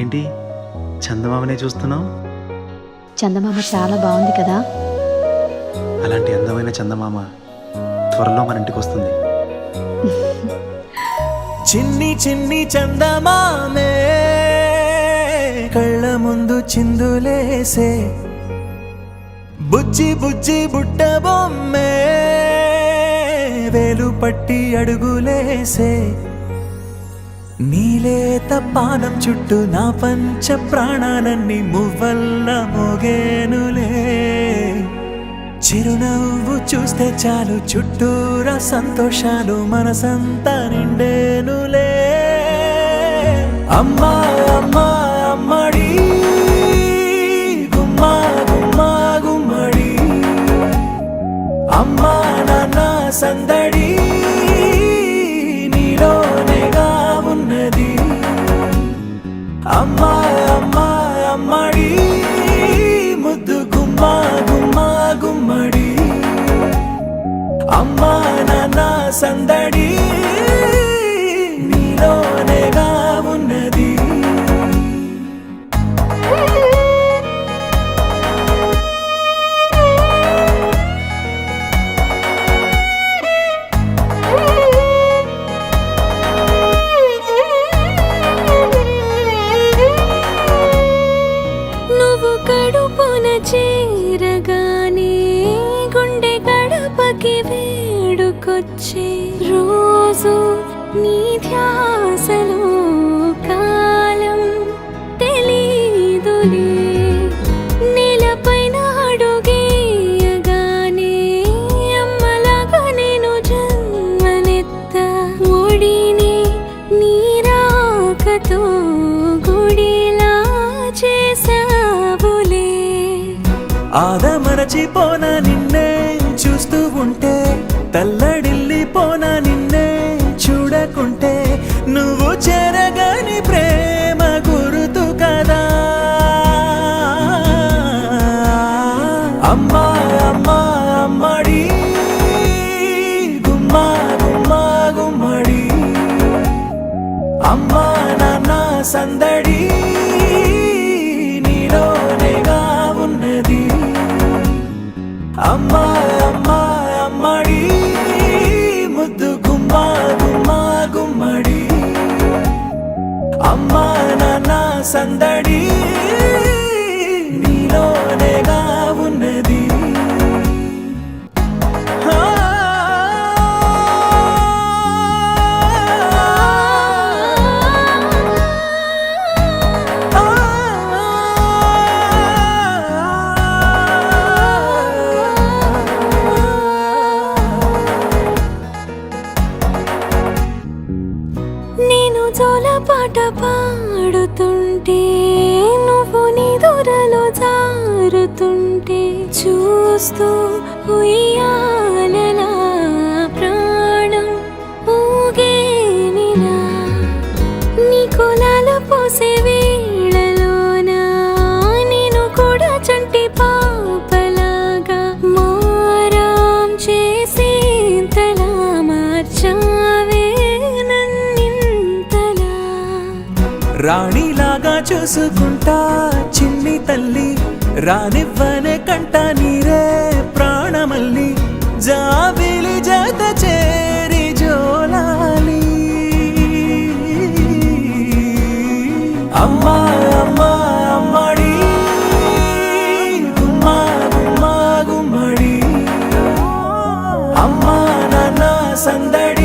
ఏంటి చందమామనే చూస్తున్నావు? చందమామ చాలా బాగుంది కదా. అలాంటి అందమైన చందమామ త్వరలో మన ఇంటికి వస్తుంది. చిన్ని చిన్ని చందమామే కళ్ళ ముందు చిందులేసే, బుజ్జి బుజ్జి బుట్ట బొమ్మే వేలు పట్టి అడుగులేసే, నీలేత పానం చుట్టూ నా పంచ ప్రాణాలన్నీ మువ్వల్ల మోగేనులే. చిరునవ్వు చూస్తే చాలు చుట్టూరా సంతోషాలు మనసంతా నిండేనులే. అమ్మా అమ్మా అమ్మడి గుమ్మా గుమ్మా గుమ్మడి, అమ్మా నాన్న సందడి నీలోనేగా ఉన్నది. అమ్మా అమ్మా అమ్మడి ముద్దు గుమ్మా గుమ్మా గుమ్మడి, అమ్మా నాన్న సందడి నీలోనేగా ఉన్నది. నువ్వు కడుపున చేరగానే గుండె గడపకి వేడుకొచ్చే రోజు నీ ధ్యాసలో కాలం తెలీదులే. నేలపైన అడుగేయగానే అమ్మలాగా నేను జన్మనెత్త, ఒడిని నీ రాకతో గుడిలా చేసావులే. ఆదమరచిపోన నిన్నే చూస్తూ ఉంటే, తల్లడిల్లిపోన నిన్నే చూడకుంటే, నువ్వు చెరగని ప్రేమ గురుతు కదా. అమ్మా అమ్మా అమ్మడి గుమ్మా గుమ్మా గుమ్మడి, అమ్మా నాన్న సందడి నీలోనేగా ఉన్నది. అమ్మా అమ్మా అమ్మడి ముద్దు గుమ్మా గుమ్మా గుమ్మడి, అమ్మా నాన్న సందడి నీలోనేగా ఉన్నది. నేను జోలపాట పాడుతుంటే, నువ్వు నిదురలో జారుతుంటే, చూస్తూ ఉయ్యాలలా ప్రాణం ఊగేనిలా. నీ కులాల పోసే వేళలోన నేను కూడా చంటి పాపలాగా మారాం చేసేంతలా మార్చావే నన్నింతలా. రాణిలాగా చూసుకుంటా చిన్ని తల్లి, రానివ్వనే కంట నీరే ప్రాణమల్లి, జాబిలి జత చేరి జోలాలి. అమ్మా అమ్మా అమ్మడి గుమ్మా గుమ్మా గుమ్మడి, అమ్మా నాన్న సందడి